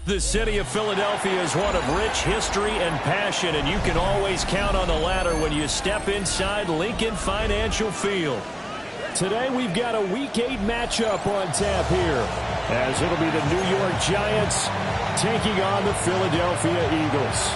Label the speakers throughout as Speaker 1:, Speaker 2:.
Speaker 1: The city of Philadelphia is one of rich history and passion, and you can always count on the latter when you step inside Lincoln Financial Field. Today we've got a Week 8 matchup on tap here, as it'll be the New York Giants taking on the Philadelphia Eagles.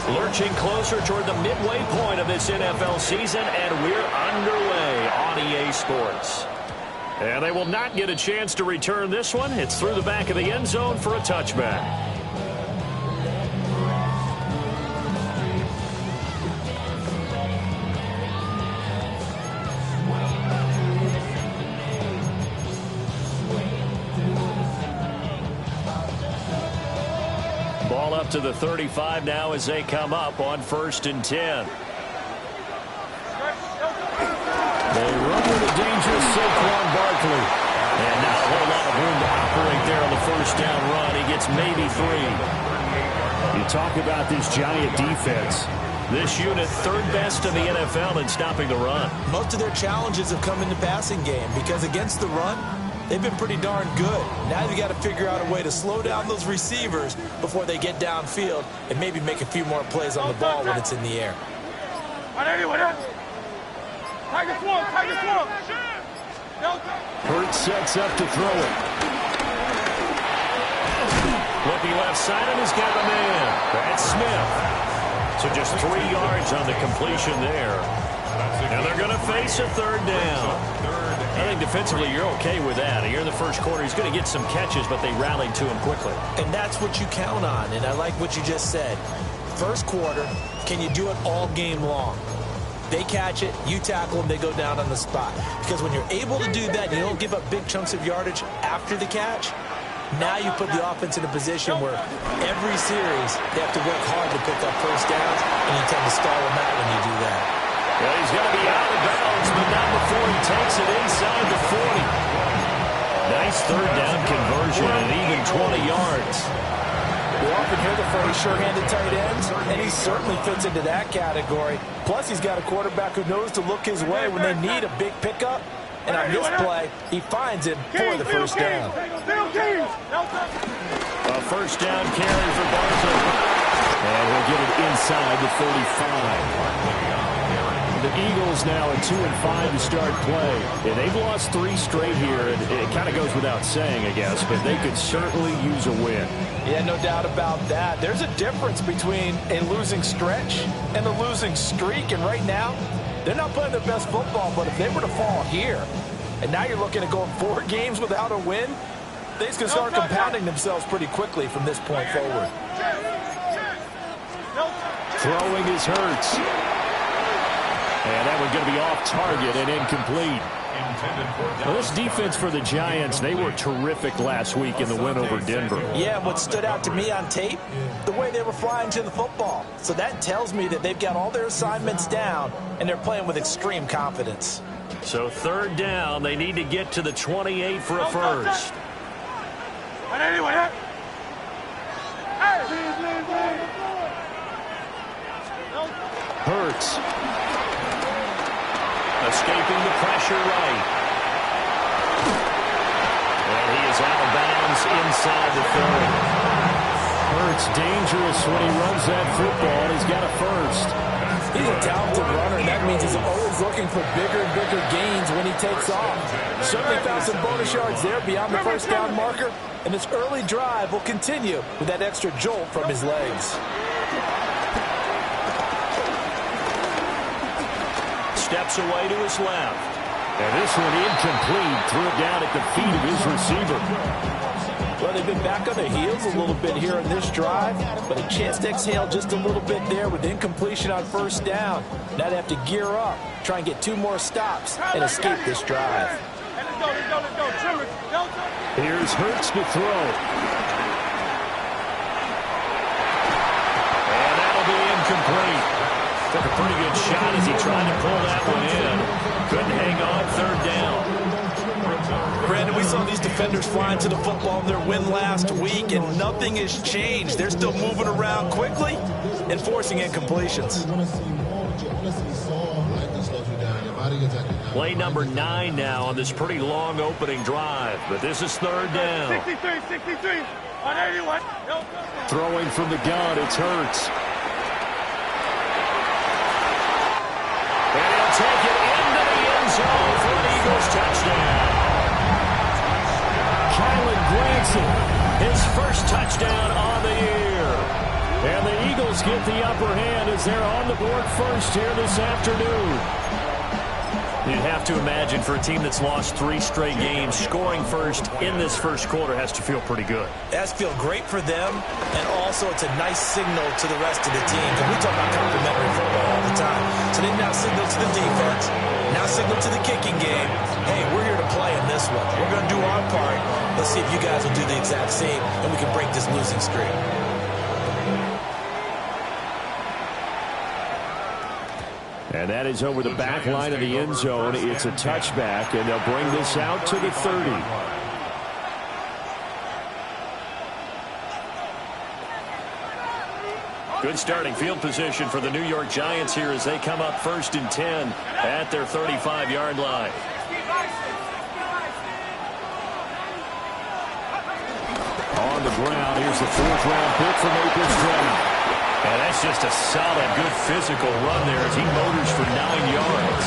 Speaker 1: Lurching closer toward the midway point of this NFL season, and we're underway on EA Sports. And they will not get a chance to return this one. It's through the back of the end zone for a touchback. Ball up to the 35 now as they come up on 1st and 10. They run with a dangerous Saquon Barkley. And not a whole lot of room to operate there on the first down run. He gets maybe 3. You talk about this Giant defense. This unit, 3rd best in the NFL in stopping the run.
Speaker 2: Most of their challenges have come in the passing game because against the run, they've been pretty darn good. Now they've got to figure out a way to slow down those receivers before they get downfield and maybe make a few more plays on the ball when it's in the air.
Speaker 1: Hurts sets up to throw it. Looking left side, and he's got the man. That's Smith. So just 3 yards on the completion there. And they're going to face a 3rd down. I think defensively you're okay with that. Here in the first quarter, he's going to get some catches, but they rallied to him quickly.
Speaker 2: And that's what you count on, and I like what you just said. First quarter, can you do it all game long? They catch it, you tackle them, they go down on the spot. Because when you're able to do that, you don't give up big chunks of yardage after the catch. Now you put the offense in a position where every series they have to work hard to pick up first downs, and you tend to stall them out when you do that.
Speaker 1: Well, he's going to be out of bounds, but not before he takes it inside the 40. Nice 3rd down conversion and even 20 yards.
Speaker 2: We often hear the phrase sure-handed tight ends, and he certainly fits into that category. Plus, he's got a quarterback who knows to look his way when they need a big pickup. And on this play, he finds him for the first down.
Speaker 1: A first down carry for Barkley. And he'll get it inside the 35. The Eagles now at 2-5 to start play. And they've lost 3 straight here. And it kind of goes without saying, I guess, but they could certainly use a win.
Speaker 2: Yeah, no doubt about that. There's a difference between a losing stretch and a losing streak. And right now, they're not playing their best football, but if they were to fall here, and now you're looking at going 4 games without a win, things can start compounding themselves pretty quickly from this point forward.
Speaker 1: Throwing is Hurts. And that one's going to be off target and incomplete. Well, this defense for the Giants, they were terrific last week in the win over Denver.
Speaker 2: Yeah, what stood out to me on tape, the way they were flying to the football. So that tells me that they've got all their assignments down, and they're playing with extreme confidence.
Speaker 1: So 3rd down, they need to get to the 28 for a first. Hurts. Escaping the pressure right. And he is out of bounds inside the 30. Hurts dangerous when he runs that football, and he's got a first.
Speaker 2: He's a talented runner, and that means he's always looking for bigger and bigger gains when he takes off. Certainly found some bonus yards there beyond the first down marker, and this early drive will continue with that extra jolt from his legs.
Speaker 1: Steps away to his left. And this one incomplete. Threw it down at the feet of his receiver.
Speaker 2: Well, they've been back on their heels a little bit here in this drive, but a chance to exhale just a little bit there with incompletion on first down. Now they have to gear up, try and get 2 more stops, and escape this drive.
Speaker 1: Here's Hurts to throw. And that'll be incomplete. Took a pretty good shot as he tried to pull that one in. Couldn't hang on, third down.
Speaker 2: Brandon, we saw these defenders flying to the football in their win last week, and nothing has changed. They're still moving around quickly and forcing incompletions.
Speaker 1: Play number 9 now on this pretty long opening drive, but this is third down.
Speaker 3: 63 on 81.
Speaker 1: Throwing from the gun, it's Hurts. And he'll take it into the end zone for an Eagles touchdown. Kylan Granson, his first touchdown on the year. And the Eagles get the upper hand as they're on the board first here this afternoon. You'd have to imagine for a team that's lost 3 straight games, scoring first in this first quarter has to feel pretty good.
Speaker 2: It has to feel great for them, and also it's a nice signal to the rest of the team. Because we talk about complimentary football all the time. So they now signal to the defense, now signal to the kicking game. Hey, we're here to play in this one. We're going to do our part. Let's see if you guys will do the exact same, and we can break this losing streak.
Speaker 1: And that is over the back line of the end zone. It's a touchback, and they'll bring this out to the 30. Good starting field position for the New York Giants here as they come up first and 10 at their 35-yard line. On the ground, here's the 4th-round pick from April's draft. And that's just a solid, good physical run there as he motors for 9 yards.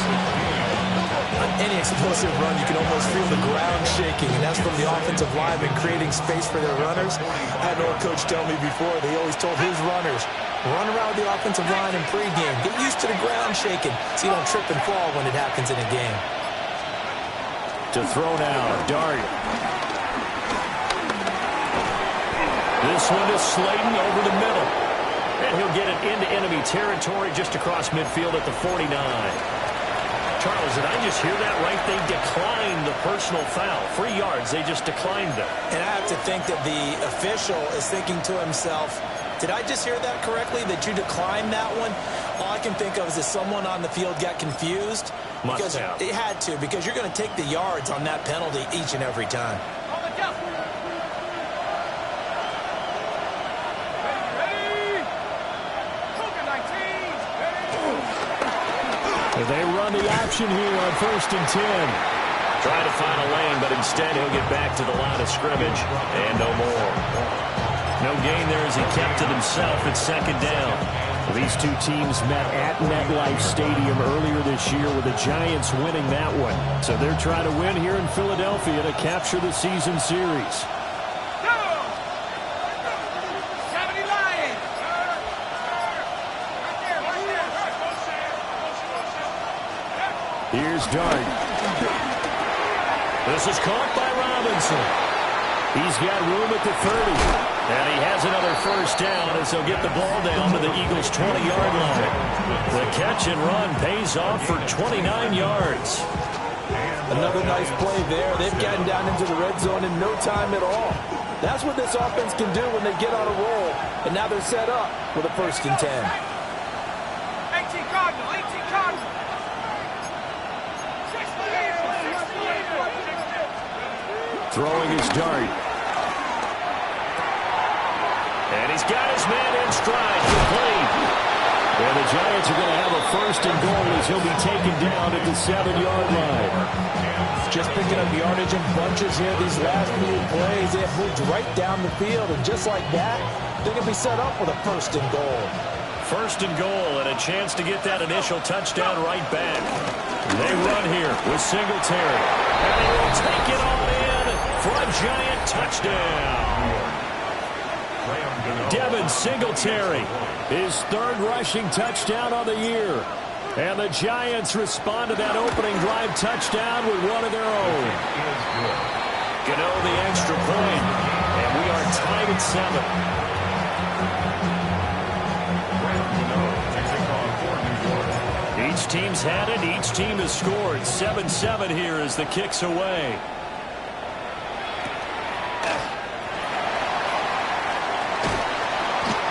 Speaker 2: On any explosive run, you can almost feel the ground shaking, and that's from the offensive linemen creating space for their runners. I had an old coach tell me before, they always told his runners, run around the offensive line in pregame. Get used to the ground shaking so you don't trip and fall when it happens in a game.
Speaker 1: To throw now, Dart. This one is Slayton over the middle. And he'll get it into enemy territory just across midfield at the 49. Charles, did I just hear that right? They declined the personal foul. 3 yards, they just declined them.
Speaker 2: And I have to think that the official is thinking to himself, did I just hear that correctly, that you declined that one? All I can think of is that someone on the field got confused.
Speaker 1: Must have.
Speaker 2: It had to, because you're going to take the yards on that penalty each and every time.
Speaker 1: They run the option here on first and 10. Trying to find a lane, but instead he'll get back to the line of scrimmage and no more. No gain there as he kept it himself at second down. These two teams met at MetLife Stadium earlier this year with the Giants winning that one. So they're trying to win here in Philadelphia to capture the season series. Here's Dart. This is caught by Robinson. He's got room at the 30. And he has another first down as they'll get the ball down to the Eagles' 20-yard line. The catch and run pays off for 29 yards.
Speaker 2: Another nice play there. They've gotten down into the red zone in no time at all. That's what this offense can do when they get on a roll. And now they're set up with a first and 10.
Speaker 3: 18 Cardinal, 18 Cardinal.
Speaker 1: Throwing his Dart. And he's got his man in stride. Complete. And the Giants are going to have a first and goal as he'll be taken down at the 7-yard line.
Speaker 2: Just picking up yardage in bunches here these last few plays. They have moved right down the field, and just like that, they're going to be set up with a first and goal.
Speaker 1: First and goal and a chance to get that initial touchdown right back. They run here with Singletary. And they will take it on in for a Giant touchdown. Devin Singletary, his third rushing touchdown of the year. And the Giants respond to that opening drive touchdown with one of their own. Gano the extra point, and we are tied at 7. Each team's had it. Each team has scored. 7-7 here as the kick's away.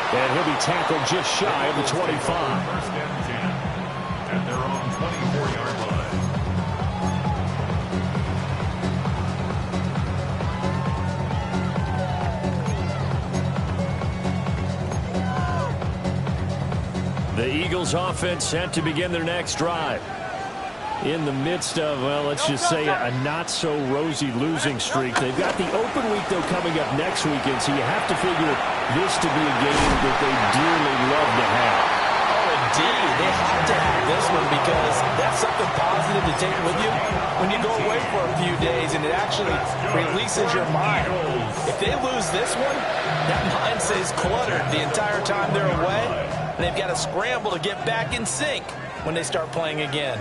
Speaker 1: And he'll be tackled just shy of the 25.
Speaker 4: First and 10 at their own 24-yard line.
Speaker 1: The Eagles offense set to begin their next drive. In the midst of, well, let's just say a not-so-rosy losing streak. They've got the open week, though, coming up next weekend, so you have to figure this to be a game that they dearly love to have.
Speaker 2: Oh, indeed. They have to have this one because that's something positive to take with you when you go away for a few days, and it actually releases your mind. If they lose this one, that mind stays cluttered the entire time they're away, and they've got to scramble to get back in sync when they start playing again.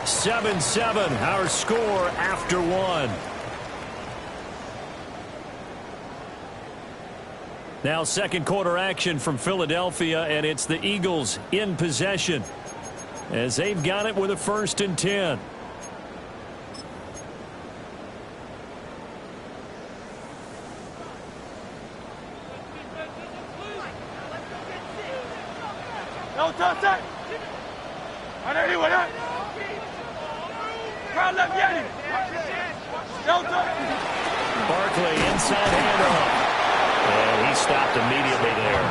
Speaker 1: 7-7, our score after one. Now second quarter action from Philadelphia, and it's the Eagles in possession as they've got it with a 1st and 10.
Speaker 3: No touch it. On anyone else. Crowd left Yeti. No touch.
Speaker 1: Barkley inside handoff. And he stopped immediately there.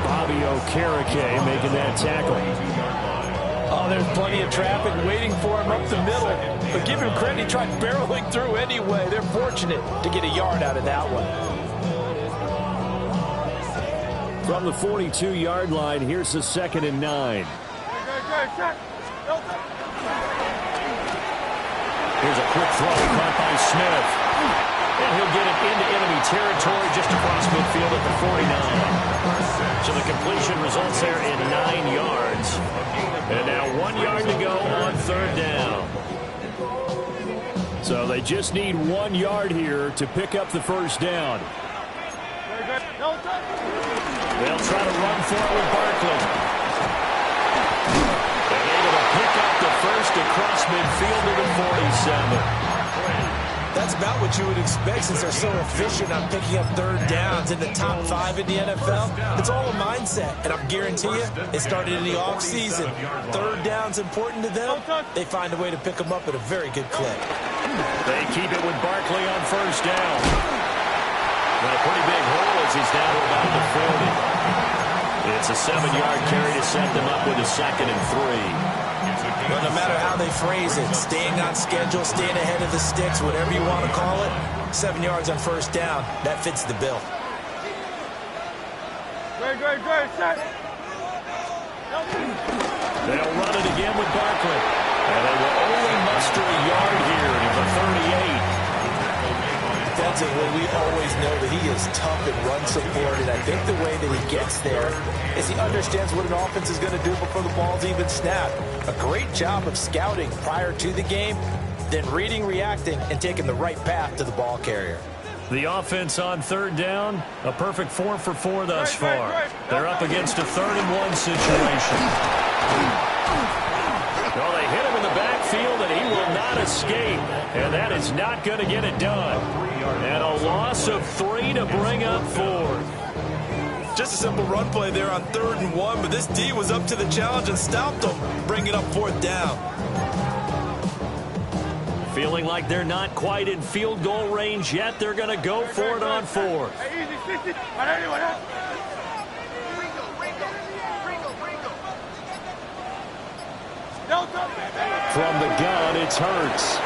Speaker 1: Bobby Okereke making that tackle.
Speaker 2: Oh, there's plenty of traffic waiting for him up the middle. But give him credit, he tried barreling through anyway. They're fortunate to get a yard out of that one.
Speaker 1: From the 42-yard line, here's the 2nd and 9. Here's a quick throw caught by Smith. And he'll get it into enemy territory just across midfield at the 49. So the completion results there in 9 yards. And now 1 yard to go on 3rd down. So they just need 1 yard here to pick up the 1st down. They'll try to run for it with Barkley. They're able to pick up the 1st across midfield to the 47.
Speaker 2: That's about what you would expect since they're so efficient on picking up 3rd downs in the top 5 in the NFL. It's all a mindset, and I guarantee you, it started in the offseason. 3rd down's important to them. They find a way to pick them up at a very good clip.
Speaker 1: They keep it with Barkley on 1st down. But a pretty big hole as he's down to about the 40. It's a 7-yard carry to set them up with a 2nd and 3.
Speaker 2: Well, no matter how they phrase it, staying on schedule, staying ahead of the sticks, whatever you want to call it, 7 yards on 1st down, that fits the bill.
Speaker 3: Great, set.
Speaker 1: They'll run it again with Barkley. And they will only muster a yard here at the 38.
Speaker 2: Defensively, we always know that he is tough in run support, and I think the way that he gets there is he understands what an offense is going to do before the ball's even snapped. A great job of scouting prior to the game, then reading, reacting, and taking the right path to the ball carrier.
Speaker 1: The offense on 3rd down, a perfect 4 for 4 thus far. They're up against a 3rd and 1 situation. Well, they hit him in the backfield, and he will not escape. And that is not going to get it done. And a loss of 3 to bring up 4.
Speaker 2: Just a simple run play there on 3rd and 1, but this D was up to the challenge and stopped them, bringing up 4th down.
Speaker 1: Feeling like they're not quite in field goal range yet. They're going to go for it on 4th. From the gun, it's Hurts.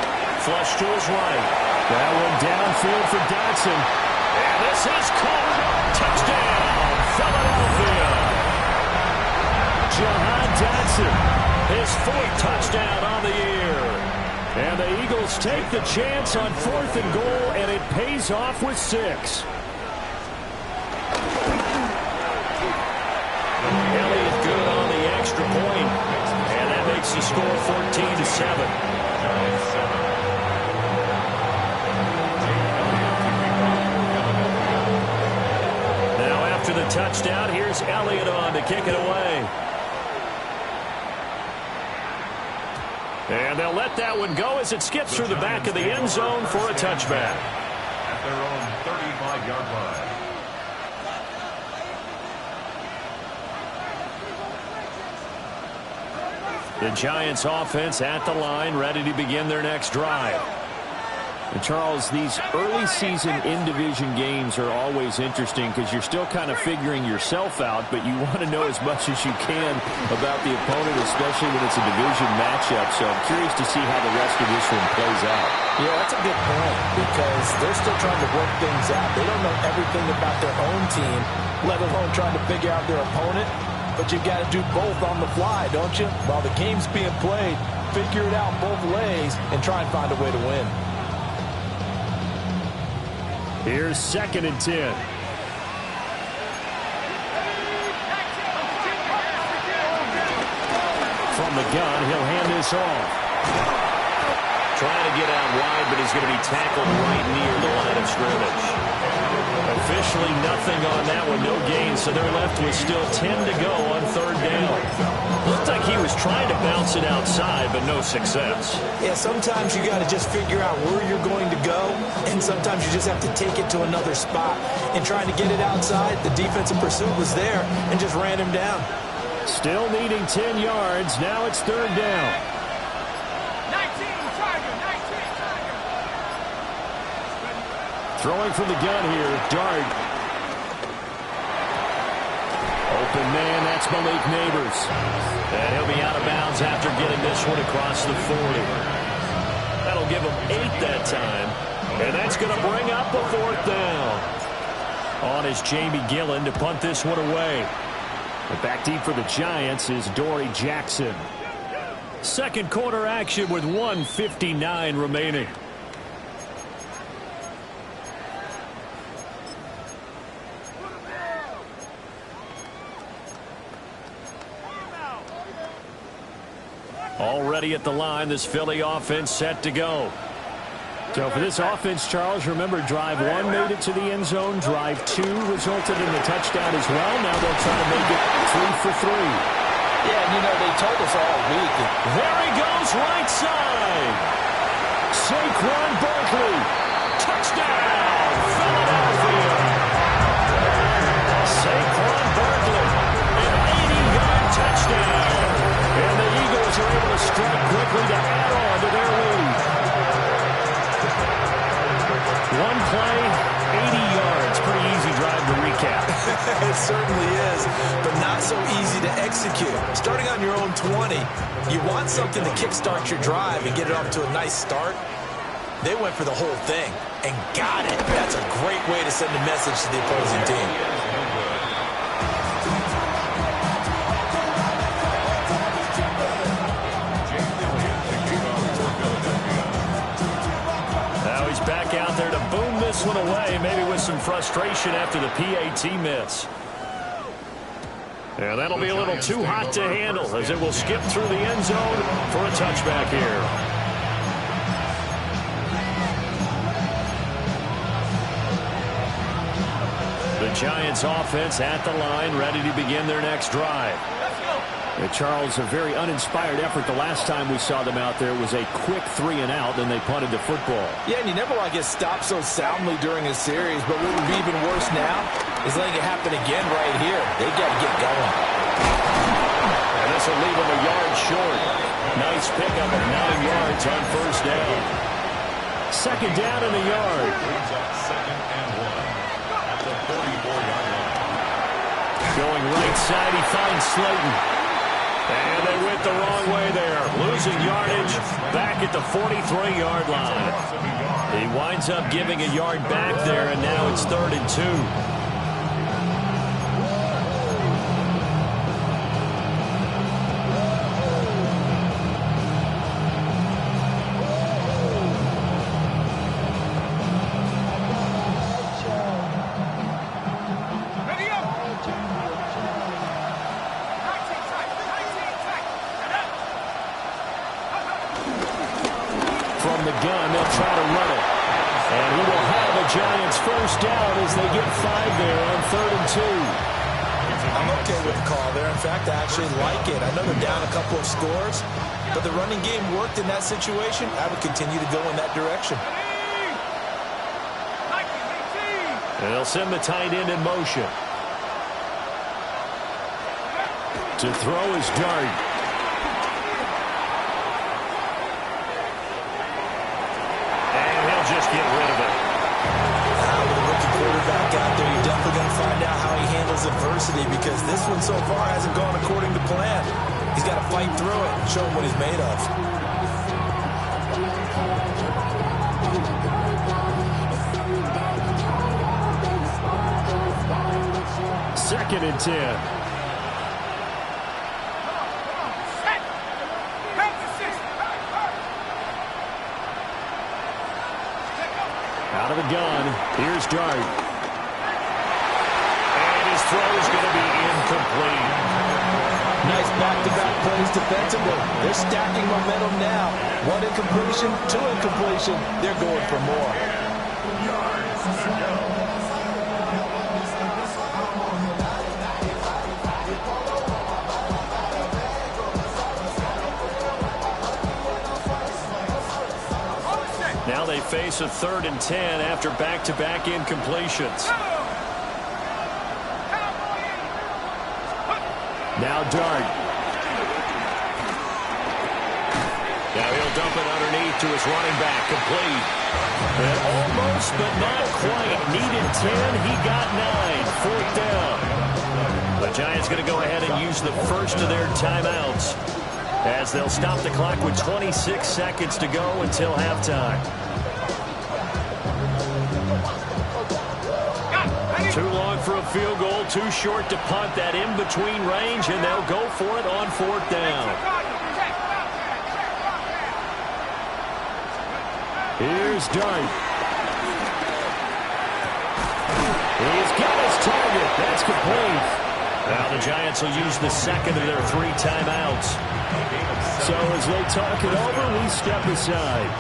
Speaker 1: Flush to his right. That one downfield for Dotson. And this is caught. Touchdown, Philadelphia. Jahan Dotson, his 4th touchdown on the year. And the Eagles take the chance on 4th and goal, and it pays off with 6. Elliott good on the extra point, and that makes the score 14-7. Now after the touchdown, here's Elliott on to kick it away. And they'll let that one go as it skips through the back of the end zone for a touchback.
Speaker 4: At their own 35-yard line.
Speaker 1: The Giants offense at the line, ready to begin their next drive. And Charles, these early season in-division games are always interesting because you're still kind of figuring yourself out, but you want to know as much as you can about the opponent, especially when it's a division matchup. So I'm curious to see how the rest of this one plays out.
Speaker 2: Yeah, that's a good point because they're still trying to work things out. They don't know everything about their own team, let alone trying to figure out their opponent. But you've got to do both on the fly, don't you? While the game's being played, figure it out both ways and try and find a way to win.
Speaker 1: Here's 2nd and 10. From the gun, he'll hand this off. Trying to get out wide, but he's going to be tackled right near the line of scrimmage. Officially nothing on that one, no gain, so they're left with still 10 to go on 3rd down. Looked like he was trying to bounce it outside, but no success.
Speaker 2: Yeah, sometimes you got to just figure out where you're going to go, and sometimes you just have to take it to another spot. And trying to get it outside, the defensive pursuit was there and just ran him down.
Speaker 1: Still needing 10 yards, now it's 3rd down.
Speaker 3: 19, Tiger, 19, Tiger.
Speaker 1: Throwing from the gun here, Dart. Open man, that's Malik Neighbors. And he'll be out of bounds after getting this one across the 40. That'll give him 8 that time. And that's going to bring up the 4th down. On is Jamie Gillen to punt this one away. And back deep for the Giants is Dory Jackson. Second quarter action with 1:59 remaining. Already at the line, this Philly offense set to go. So for this offense, Charles, remember drive 1 made it to the end zone. Drive 2 resulted in the touchdown as well. Now they'll try to make it 3 for 3.
Speaker 2: Yeah, you know, they told us all week.
Speaker 1: There he goes, right side. Saquon Barkley. Touchdown, Philadelphia. Saquon Barkley, an 80-yard touchdown. And the Eagles are able to strike quickly to add on to their lead. One play, 80 yards. Pretty easy drive to recap.
Speaker 2: It certainly is, but not so easy to execute. Starting on your own 20, you want something to kickstart your drive and get it off to a nice start. They went for the whole thing and got it. That's a great way to send a message to the opposing team.
Speaker 1: Back out there to boom this one away, maybe with some frustration after the PAT miss. And that'll be a little too hot to handle as it will skip through the end zone for a touchback here. The Giants offense at the line, ready to begin their next drive. Charles, a very uninspired effort the last time we saw them out there was a quick 3 and out, and they punted the football.
Speaker 2: Yeah, and you never want to get stopped so soundly during a series, but what would be even worse now is letting it happen again right here. They got to get going.
Speaker 1: And this will leave them a yard short. Nice pickup of 9 yards on first down. Second down in the yard.
Speaker 4: Brings up 2nd and 1 at the 44-yard line.
Speaker 1: Going right side, he finds Slayton. And they went the wrong way there. Losing yardage back at the 43-yard line. He winds up giving a yard back there, and now it's 3rd and 2. From the gun, they'll try to run it. And he will have a Giants first down as they get 5 there on 3rd and 2.
Speaker 2: I'm okay with the call there. In fact, I actually like it. I know they're down a couple of scores, but the running game worked in that situation. I would continue to go in that direction.
Speaker 1: And they'll send the tight end in motion. To throw is Dart. Just get rid of it.
Speaker 2: With a rookie quarterback out there, you're definitely going to find out how he handles adversity, because this one so far hasn't gone according to plan. He's got to fight through it and show him what he's made of.
Speaker 1: Second and 10. Out of the gun, here's Dart. And his throw is going to be incomplete.
Speaker 2: Nice back-to-back plays defensively. They're stacking momentum now. One incompletion, two incompletion. They're going for more.
Speaker 1: Now they face a 3rd and 10 after back-to-back incompletions. Now Dart. Now he'll dump it underneath to his running back, complete. And almost, but not quite. Needed 10, he got 9. 4th down. The Giants going to go ahead and use the first of their timeouts, as they'll stop the clock with 26 seconds to go until halftime. Too long for a field goal, too short to punt that in-between range, and they'll go for it on 4th down. Here's Dart. He's got his target. That's complete. Now the Giants will use the second of their 3 timeouts. So as they talk it over, we step aside.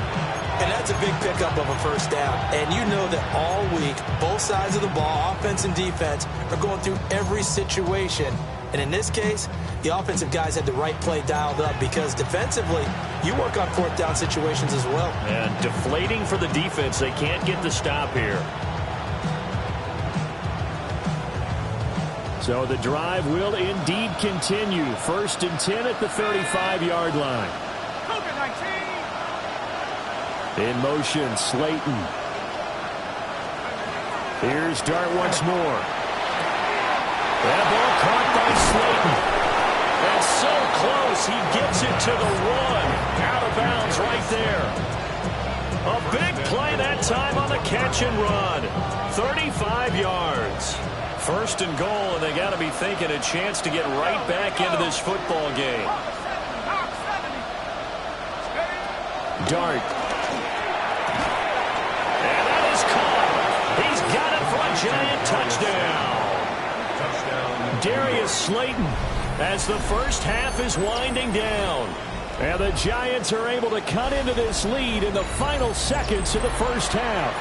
Speaker 2: And that's a big pickup of a first down. And you know that all week, both sides of the ball, offense and defense, are going through every situation. And in this case, the offensive guys had the right play dialed up, because defensively, you work on 4th down situations as well.
Speaker 1: And deflating for the defense. They can't get the stop here. So the drive will indeed continue. 1st and 10 at the 35-yard line. In motion, Slayton. Here's Dart once more. That ball caught by Slayton. And so close, he gets it to the 1. Out of bounds right there. A big play that time on the catch and run. 35 yards. 1st and goal, and they got to be thinking a chance to get right back into this football game. Dart. Giant touchdown. Darius Slayton, as the first half is winding down. And the Giants are able to cut into this lead in the final seconds of the first half.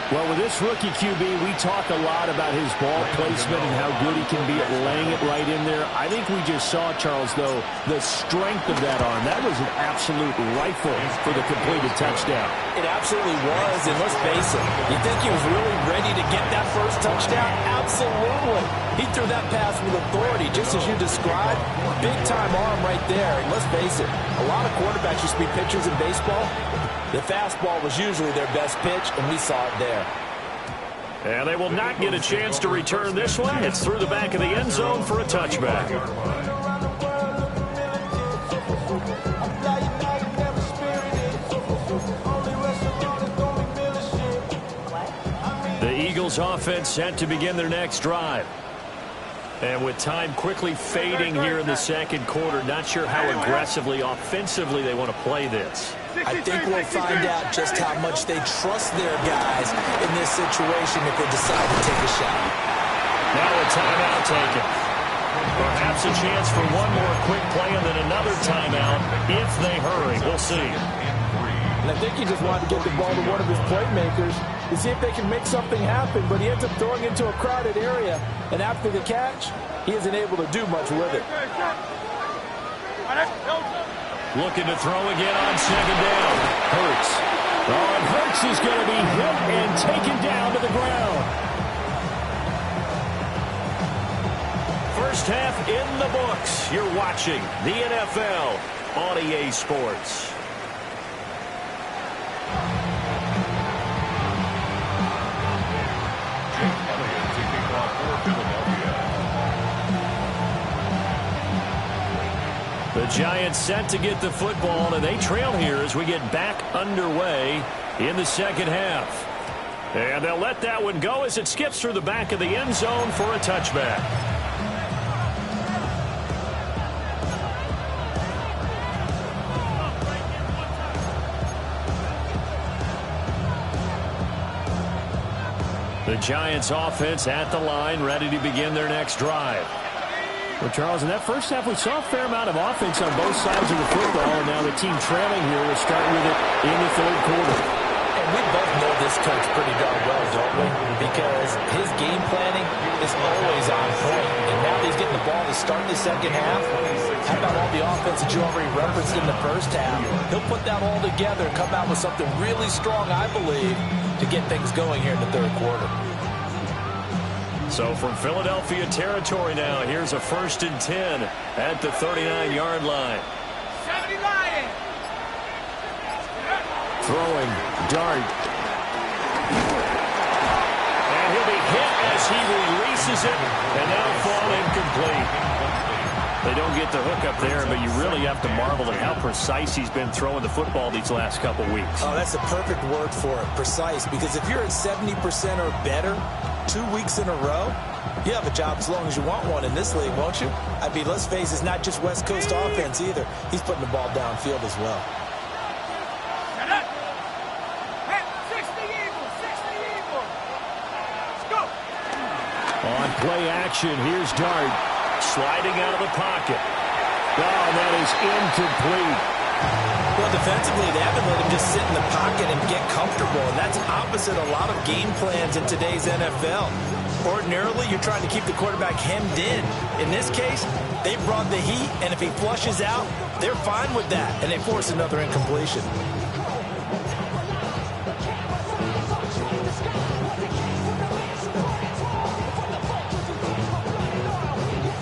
Speaker 1: Well, with this rookie QB, we talk a lot about his ball placement and how good he can be at laying it right in there. I think we just saw, Charles, though, the strength of that arm. That was an absolute rifle for the completed touchdown.
Speaker 2: It absolutely was, and let's face it, you think he was really ready to get that first touchdown? Absolutely. He threw that pass with authority, just as you described. Big-time arm right there, and let's face it, a lot of quarterbacks used to be pitchers in baseball. The fastball was usually their best pitch, and we saw it there.
Speaker 1: And they will not get a chance to return this one. It's through the back of the end zone for a touchback. The Eagles offense set to begin their next drive. And with time quickly fading here in the second quarter, not sure how aggressively, offensively they want to play this.
Speaker 2: I think we'll find out just how much they trust their guys in this situation if they decide to take a shot.
Speaker 1: Now a timeout taken. Perhaps a chance for one more quick play and then another timeout if they hurry. We'll see.
Speaker 2: And I think he just wanted to get the ball to one of his playmakers to see if they can make something happen, but he ends up throwing into a crowded area, and after the catch, he isn't able to do much with it.
Speaker 1: Looking to throw again on second down. Hurts. Oh, and Hurts is going to be hit and taken down to the ground. First half in the books. You're watching the NFL on EA Sports. The Giants set to get the football, and they trail here as we get back underway in the second half. And they'll let that one go as it skips through the back of the end zone for a touchback. The Giants offense at the line, ready to begin their next drive. Well, Charles, in that first half, we saw a fair amount of offense on both sides of the football, and now the team trailing here will start with it in the third quarter.
Speaker 2: And we both know this coach pretty darn well, don't we? Because his game planning is always on point. And now that he's getting the ball to start the second half, how about all the offense that you already referenced in the first half? He'll put that all together and come out with something really strong, I believe, to get things going here in the third quarter.
Speaker 1: So from Philadelphia territory now, here's a 1st and 10 at the 39-yard line.
Speaker 3: 70 Lions.
Speaker 1: Throwing, dart. And he'll be hit as he releases it, and now fall incomplete. They don't get the hook up there, but you really have to marvel at how precise he's been throwing the football these last couple weeks.
Speaker 2: Oh, that's the perfect word for it, precise, because if you're at 70% or better 2 weeks in a row, you have a job as long as you want one in this league, won't you? I mean, let's face it, it's not just West Coast offense either. He's putting the ball downfield as well.
Speaker 1: On play action, here's Dart sliding out of the pocket. Oh, that is incomplete.
Speaker 2: Well, defensively, they haven't let him just sit in the pocket and get comfortable, and that's opposite a lot of game plans in today's NFL. Ordinarily, you're trying to keep the quarterback hemmed in. In this case, they brought the heat, and if he flushes out, they're fine with that, and they force another incompletion.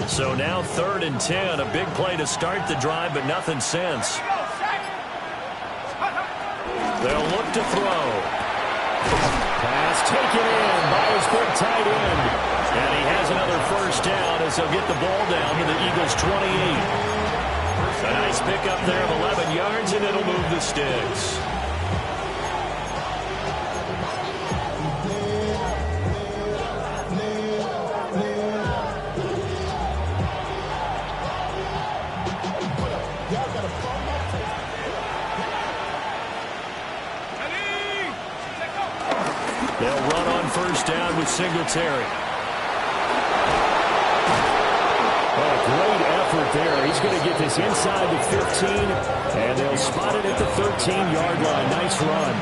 Speaker 1: So now 3rd and 10, a big play to start the drive, but nothing since. They'll look to throw. Pass taken in by his big tight end. And he has another first down as they'll get the ball down to the Eagles' 28. A nice pickup there of 11 yards, and it'll move the sticks. They'll run on first down with Singletary. Oh, great effort there. He's going to get this inside the 15, and they'll spot it at the 13-yard line. Nice run.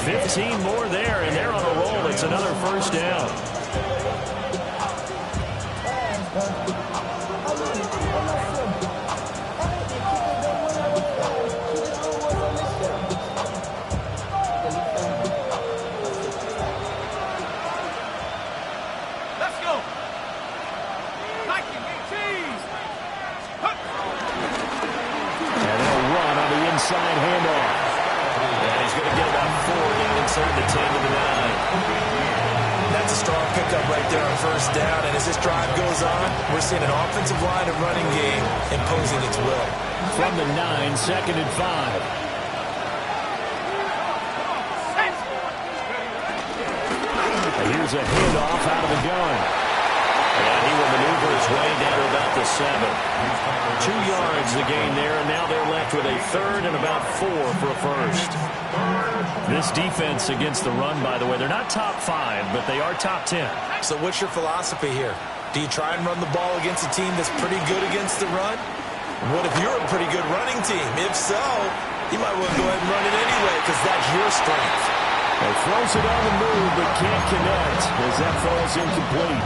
Speaker 1: 15 more there, and they're on a roll. It's another first down.
Speaker 3: Inside handoff.
Speaker 2: And he's going to get about 4 down inside the 10 to the 9. That's a strong pickup right there on first down. And as this drive goes on, we're seeing an offensive line and running game imposing its will.
Speaker 1: From the 9, 2nd and 5. And here's a handoff out of the gun. And he will maneuver his way down to about the 7. 2 yards the gain there, and now they're left with a 3rd and about 4 for a first. This defense against the run, by the way, they're not top 5, but they are top 10.
Speaker 2: So what's your philosophy here? Do you try and run the ball against a team that's pretty good against the run? What if you're a pretty good running team? If so, you might want to go ahead and run it anyway because that's your strength.
Speaker 1: He throws it on the move, but can't connect as that falls incomplete.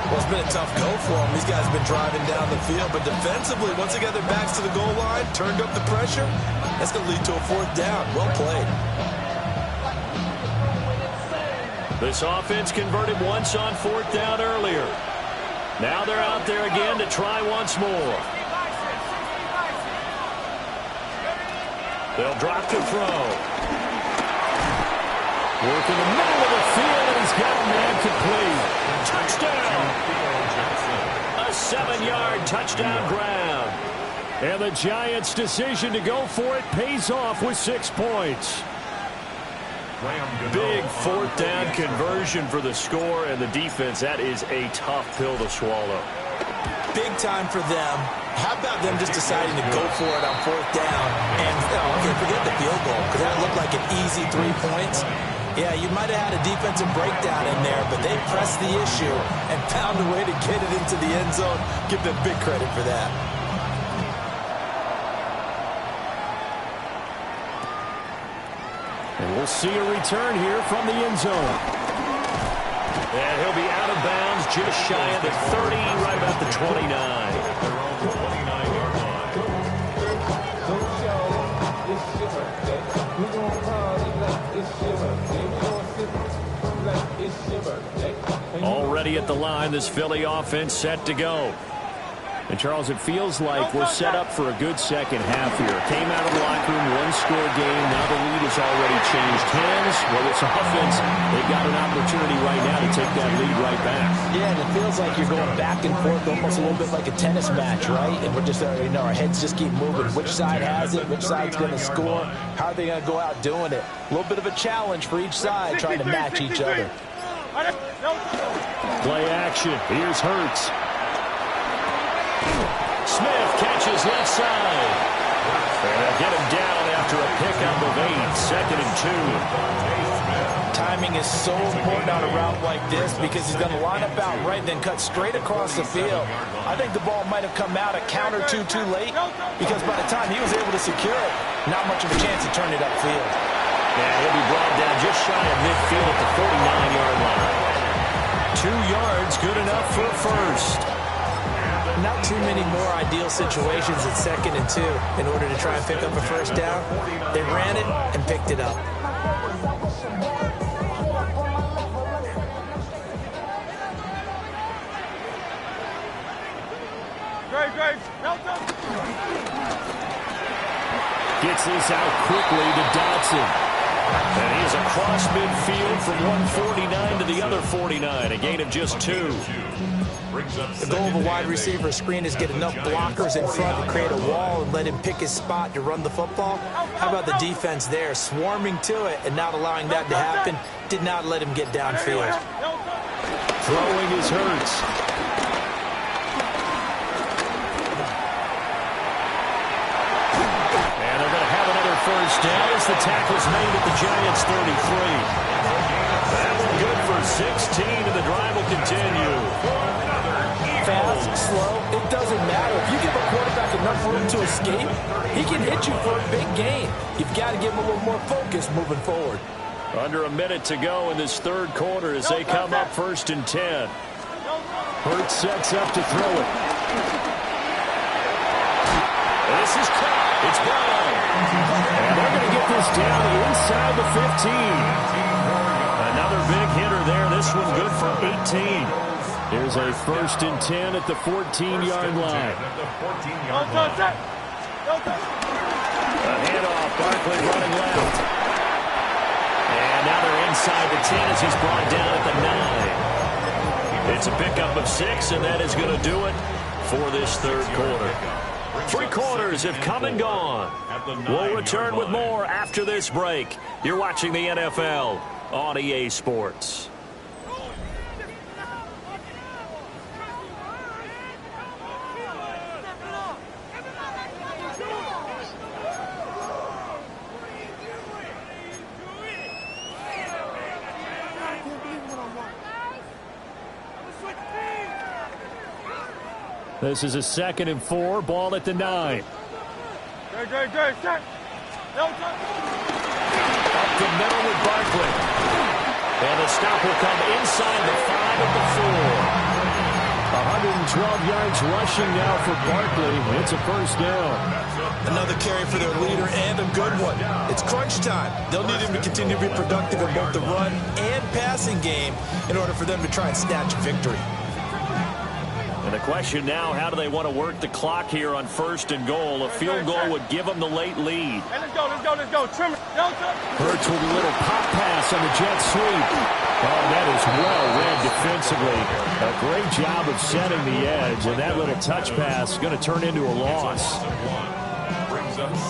Speaker 2: Well, it's been a tough go for them. These guys have been driving down the field. But defensively, once they got their backs to the goal line, turned up the pressure, that's going to lead to a 4th down. Well played.
Speaker 1: This offense converted once on 4th down earlier. Now they're out there again to try once more. They'll drop to throw. Work in the middle of the field, and he's got a man complete. Touchdown! A 7-yard touchdown grab. And the Giants' decision to go for it pays off with 6 points. Big 4th down conversion for the score, and the defense, that is a tough pill to swallow.
Speaker 2: Big time for them. How about them just deciding to go for it on 4th down? And, okay, forget the field goal, because that looked like an easy 3 points. Yeah, you might have had a defensive breakdown in there, but they pressed the issue and found a way to get it into the end zone. Give them big credit for that.
Speaker 1: And we'll see a return here from the end zone. And he'll be out of bounds just shy of the 30, right about the 29.
Speaker 4: They're on the 29-yard line.
Speaker 1: Already at the line, this Philly offense set to go. And, Charles, it feels like we're set up for a good second half here. Came out of the locker room, one-score game. Now the lead has already changed hands. Well, this offense, they've got an opportunity right now to take that lead right back.
Speaker 2: Yeah, and it feels like you're going back and forth almost a little bit like a tennis match, right? And we're just, our heads just keep moving. Which side has it? Which side's going to score? How are they going to go out doing it? A little bit of a challenge for each side trying to match each other.
Speaker 1: Play action. Here's Hurts. Smith catches left side. And they'll get him down after a pickup of 8, 2nd and 2.
Speaker 2: Timing is so important on a route like this because he's going to line up out right, then cut straight across the field. I think the ball might have come out a count or two too late because by the time he was able to secure it, not much of a chance to turn it upfield.
Speaker 1: And he'll be brought down just shy of midfield at the 49-yard line. 2 yards, good enough for a first.
Speaker 2: Not too many more ideal situations at 2nd and 2 in order to try and pick up a first down. They ran it and picked it up.
Speaker 1: Gets this out quickly to Dodson. And he is across midfield from one 49 to the other 49, a gain of just 2.
Speaker 2: The goal of a wide receiver screen is get enough blockers in front to create a wall and let him pick his spot to run the football. How about the defense there, swarming to it and not allowing that to happen? Did not let him get downfield.
Speaker 1: Throwing his Hurts. And they're going to have another first down as the tackle's made at the Giants' 33. That one good for 16, and the drive will continue.
Speaker 2: fast, slow, it doesn't matter. If you give a quarterback enough room to escape, he can hit you for a big gain. You've got to give him a little more focus moving forward.
Speaker 1: Under a minute to go in this third quarter as they come up 1st and 10. Hurts sets up to throw it. This is caught. It's Brown. And they're going to get this down inside the 15. Another big hitter there. This one good for 18. Here's a 1st and 10 at the 14-yard line. A handoff. Barkley running left. And now they're inside the 10 as he's brought down at the 9. It's a pickup of 6, and that is going to do it for this third quarter. 3 quarters have come and gone. We'll return with more after this break. You're watching the NFL on EA Sports. This is a 2nd and 4. Ball at the 9. Up the middle with Barkley. And the stop will come inside the 5 at the 4. 112 yards rushing now for Barkley. It's a 1st down.
Speaker 2: Another carry for their leader and a good one. It's crunch time. They'll need him to continue to be productive in both the run and passing game in order for them to try and snatch a victory.
Speaker 1: And the question now, how do they want to work the clock here on 1st and goal? A field goal would give them the late lead.
Speaker 3: Hey, let's go. Trim it.
Speaker 1: Hurts with a little pop pass on the jet sweep. Oh, that is well read defensively. A great job of setting the edge, and that little touch pass is going to turn into a loss.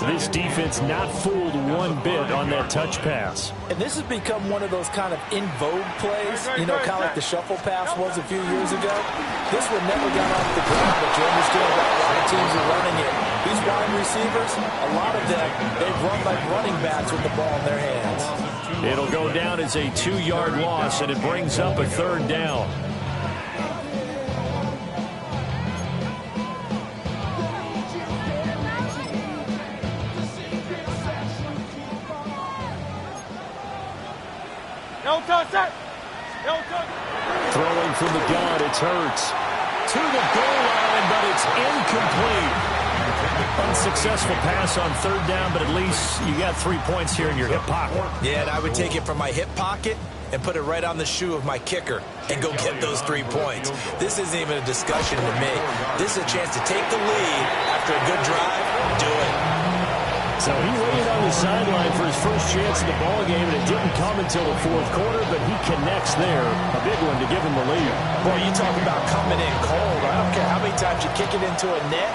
Speaker 1: This defense not fooled one bit on that touch pass.
Speaker 2: And this has become one of those kind of in vogue plays, kind of like the shuffle pass was a few years ago. This one never got off the ground, but you understand why a lot of teams are running it. These wide receivers, a lot of them, they run like running backs with the ball in their hands.
Speaker 1: It'll go down as a 2-yard loss, and it brings up a 3rd down. Throwing from the gun, it's Hurts. To the goal line, but it's incomplete. Unsuccessful pass on 3rd down, but at least you got 3 points here in your hip pocket.
Speaker 2: Yeah, and I would take it from my hip pocket and put it right on the shoe of my kicker and go get those 3 points. This isn't even a discussion to me. This is a chance to take the lead after a good drive. Do it.
Speaker 1: So he waited on the sideline for his first chance in the ballgame, and it didn't come until the 4th quarter, but he connects there. A big one to give him the lead.
Speaker 2: Boy, you talk about coming in cold. I don't care how many times you kick it into a net.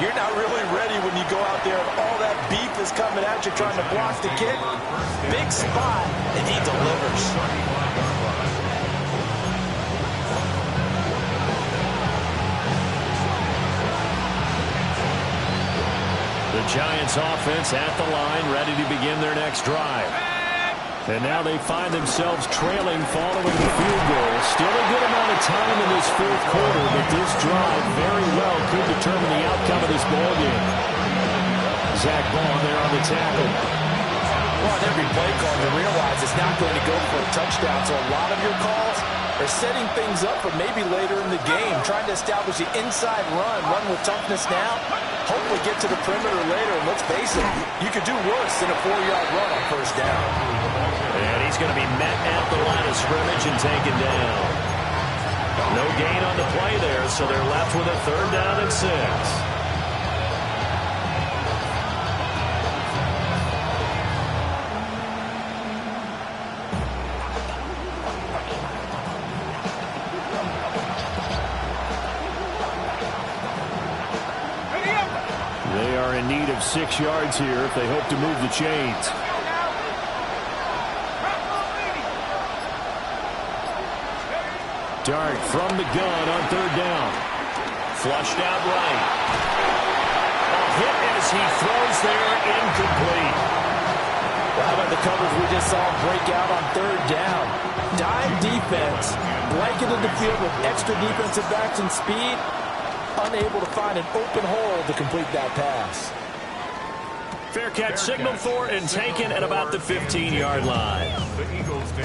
Speaker 2: You're not really ready when you go out there and all that beef is coming at you trying to block the kick. Big spot, and he delivers.
Speaker 1: The Giants offense at the line, ready to begin their next drive. And now they find themselves trailing following the field goal. Still a good amount of time in this 4th quarter, but this drive very well could determine the outcome of this ballgame. Zach Ball there on the tackle.
Speaker 2: Well, on every play call, you realize it's not going to go for a touchdown, so a lot of your calls are setting things up for maybe later in the game, trying to establish the inside run with toughness now, hopefully get to the perimeter later, and let's face it, you could do worse than a 4-yard run on 1st down.
Speaker 1: And he's going to be met at the line of scrimmage and taken down. No gain on the play there, so they're left with a 3rd down and 6. They are in need of 6 yards here if they hope to move the chains. Dart from the gun on 3rd down. Flushed out right. A hit as he throws there, incomplete.
Speaker 2: Well, how about the coverage we just saw break out on third down? Dime defense, blanketed the field with extra defensive backs and speed, unable to find an open hole to complete that pass.
Speaker 1: Fair catch signaled for and taken at about the 15-yard line.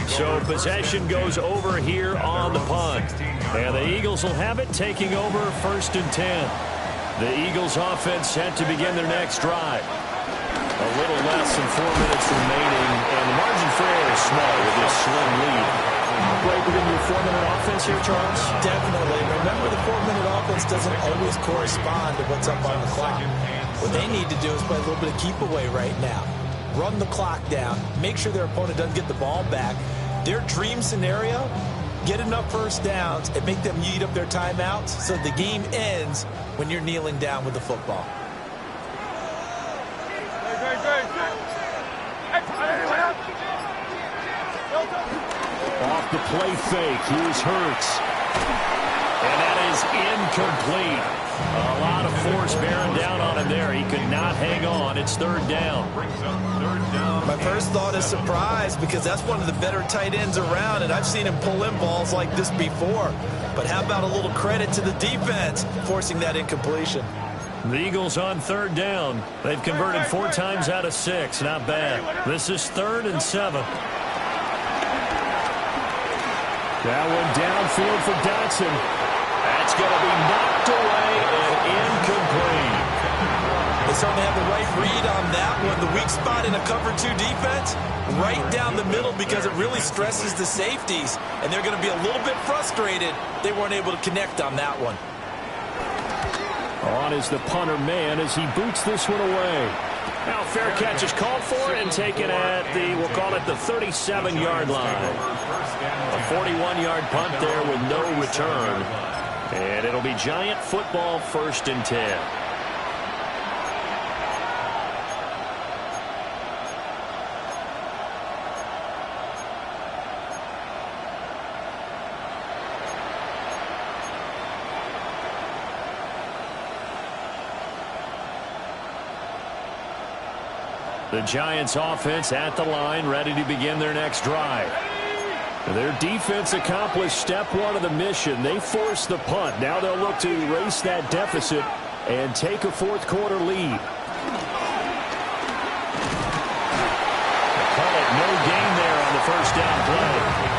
Speaker 1: So possession goes over here on the punt. And the Eagles will have it, taking over 1st and 10. The Eagles offense set to begin their next drive. A little less than 4 minutes remaining, and the margin for error is small with this slim lead. Right within your 4-minute offense here, Charles?
Speaker 2: Definitely. Remember, the 4-minute offense doesn't always correspond to what's up on the clock. What they need to do is play a little bit of keep away right now. Run the clock down. Make sure their opponent doesn't get the ball back. Their dream scenario, get enough first downs and make them eat up their timeouts so the game ends when you're kneeling down with the football.
Speaker 1: Off the play fake, here's Hurts. And that is incomplete. A lot of force bearing down on him there. He could not hang on. It's 3rd down.
Speaker 2: My first thought is surprise, because that's one of the better tight ends around, and I've seen him pull in balls like this before. But how about a little credit to the defense forcing that incompletion?
Speaker 1: The Eagles on 3rd down. They've converted 4 times out of 6. Not bad. This is 3rd and 7. That one downfield for Dotson. That's going to be knocked away and incomplete.
Speaker 2: They certainly have the right read on that one. The weak spot in a cover 2 defense, right down the middle, because it really stresses the safeties, and they're going to be a little bit frustrated they weren't able to connect on that one.
Speaker 1: On is the punter man as he boots this one away. Now fair catch is called for and taken at the, we'll call it the 37-yard line. A 41-yard punt there with no return. And it'll be Giant football, 1st and 10. The Giants offense at the line, ready to begin their next drive. Their defense accomplished step 1 of the mission. They forced the punt. Now they'll look to erase that deficit and take a 4th quarter lead. Call it no gain there on the 1st down play.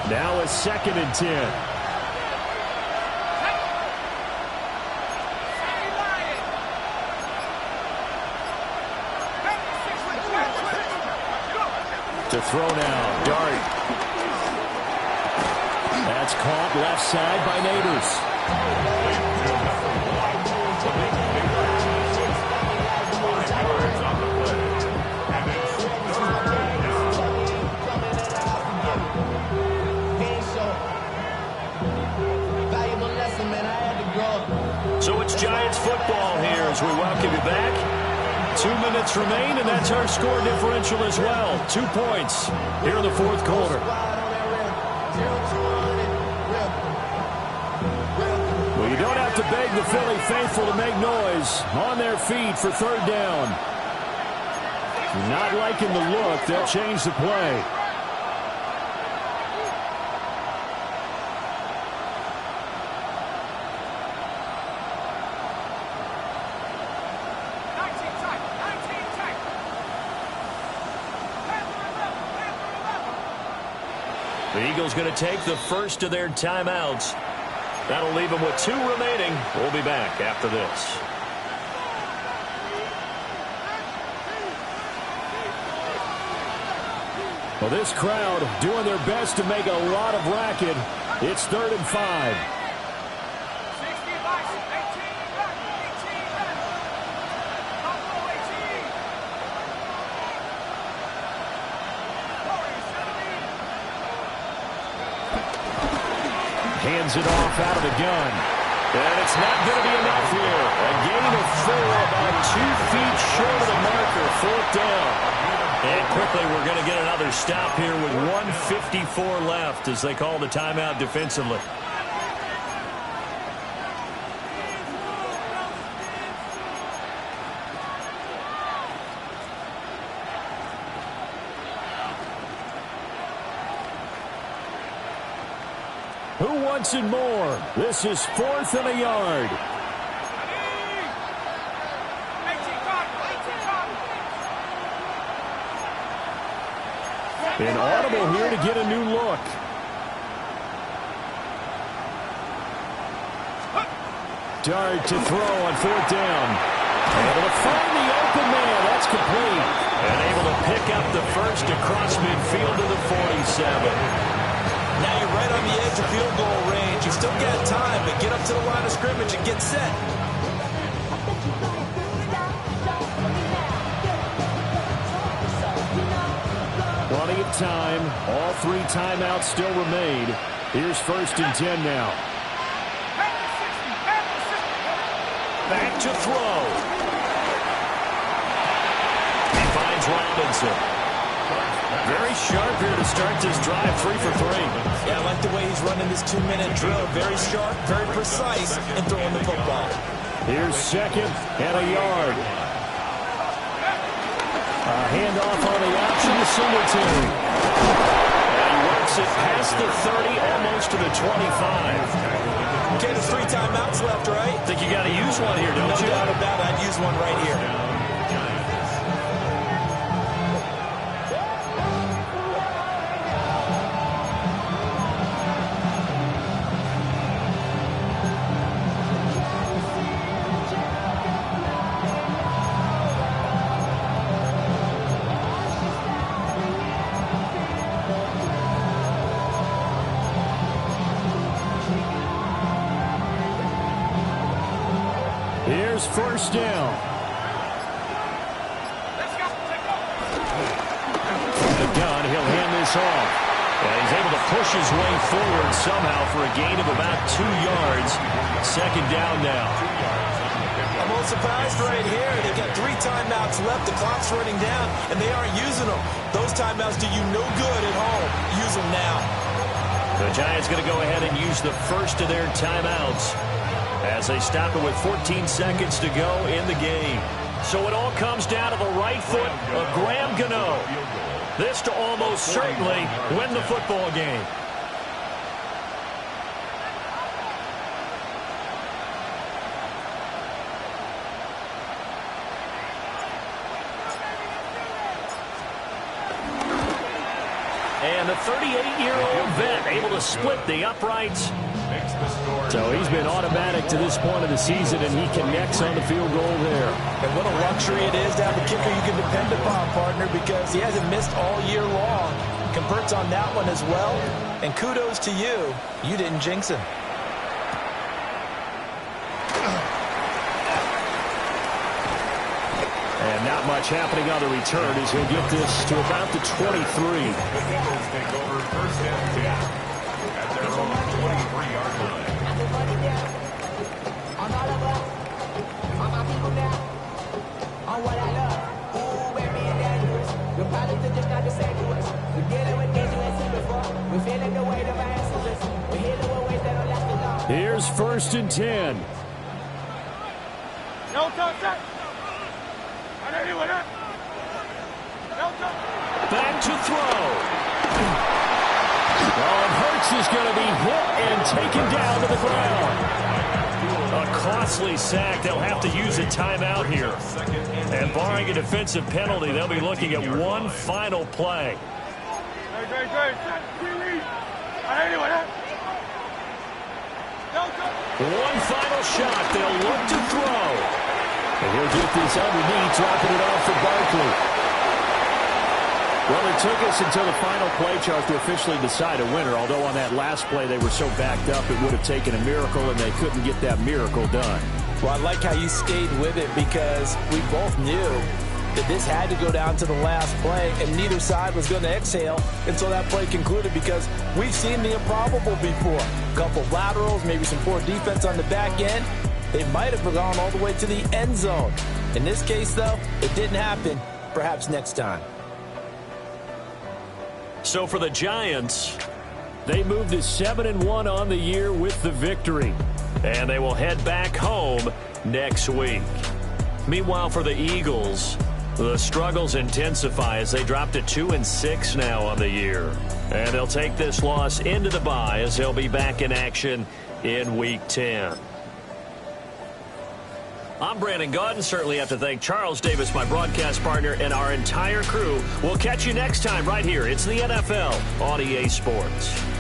Speaker 1: Now a 2nd and 10. To throw now, Dart. That's caught left side by Neighbors. So it's Giants football here as we welcome you back. 2 minutes remain, and that's our score differential as well. 2 points here in the 4th quarter. Well, you don't have to beg the Philly faithful to make noise. On their feet for 3rd down. Not liking the look. They'll change the play. The Eagles going to take the first of their timeouts. That'll leave them with 2 remaining. We'll be back after this. Well, this crowd doing their best to make a lot of racket. It's 3rd and 5. Hands it off out of the gun. And it's not going to be enough here. A gain of 4, about 2 feet short of the marker. 4th down. And quickly we're going to get another stop here with 1:54 left as they call the timeout defensively. Who wants it more? This is 4th and a yard. Inaudible here to get a new look. Dart to throw on 4th down. Able to find the open man. That's complete. And able to pick up the first across midfield to the 47.
Speaker 2: Now you're right on the edge of field goal range. You still got time, but get up to the line of scrimmage and get set.
Speaker 1: Plenty of time. All 3 timeouts still remain. Here's 1st and 10 now. Back to throw. He finds Robinson. Very sharp here to start this drive, 3 for 3.
Speaker 2: Yeah, I like the way he's running this 2-minute drill. Very sharp, very precise in throwing the football.
Speaker 1: Here's 2nd and a yard. A handoff on the option to Singletary. And he works it past the 30, almost to the 25.
Speaker 2: Okay, there's 3 timeouts left, right?
Speaker 1: Think you got to use one here, don't you?
Speaker 2: No doubt about it. I'd use one right here.
Speaker 1: Here's 1st down. From the gun, he'll hand this off. And he's able to push his way forward somehow for a gain of about 2 yards. 2nd down now.
Speaker 2: I'm a little surprised right here. They've got 3 timeouts left. The clock's running down, and they aren't using them. Those timeouts do you no good at home. Use them now.
Speaker 1: The Giants going to go ahead and use the first of their timeouts as they stop it with 14 seconds to go in the game. So it all comes down to the right foot of Graham Gano. This to almost certainly win the football game. And the 38-year-old vet able to split the uprights. So he's been automatic to this point of the season, and he connects on the field goal there.
Speaker 2: And what a luxury it is to have a kicker you can depend upon, partner, because he hasn't missed all year long. Converts on that one as well. And kudos to you. You didn't jinx him.
Speaker 1: And not much happening on the return as he'll get this to about the 23.
Speaker 4: The Bengals take over 1st and 10 at their own 23-yard line.
Speaker 1: Here's 1st and 10.
Speaker 3: No touchdown.
Speaker 1: Back to throw. Oh, and Hurts is going to be hit and taken down to the ground. A costly sack. They'll have to use a timeout here. And barring a defensive penalty, they'll be looking at one final play. One final shot. They'll look to throw. And he'll get this underneath, dropping it off for Barkley. Well, it took us until the final play chart to officially decide a winner, although on that last play they were so backed up it would have taken a miracle, and they couldn't get that miracle done.
Speaker 2: Well, I like how you stayed with it because we both knew that this had to go down to the last play, and neither side was going to exhale until that play concluded because we've seen the improbable before. A couple laterals, maybe some poor defense on the back end. They might have gone all the way to the end zone. In this case, though, it didn't happen. Perhaps next time.
Speaker 1: So for the Giants, they move to 7-1 on the year with the victory. And they will head back home next week. Meanwhile, for the Eagles, the struggles intensify as they drop to 2-6 now on the year. And they'll take this loss into the bye as they'll be back in action in Week 10. I'm Brandon Gaudin. Certainly have to thank Charles Davis, my broadcast partner, and our entire crew. We'll catch you next time right here. It's the NFL on EA Sports.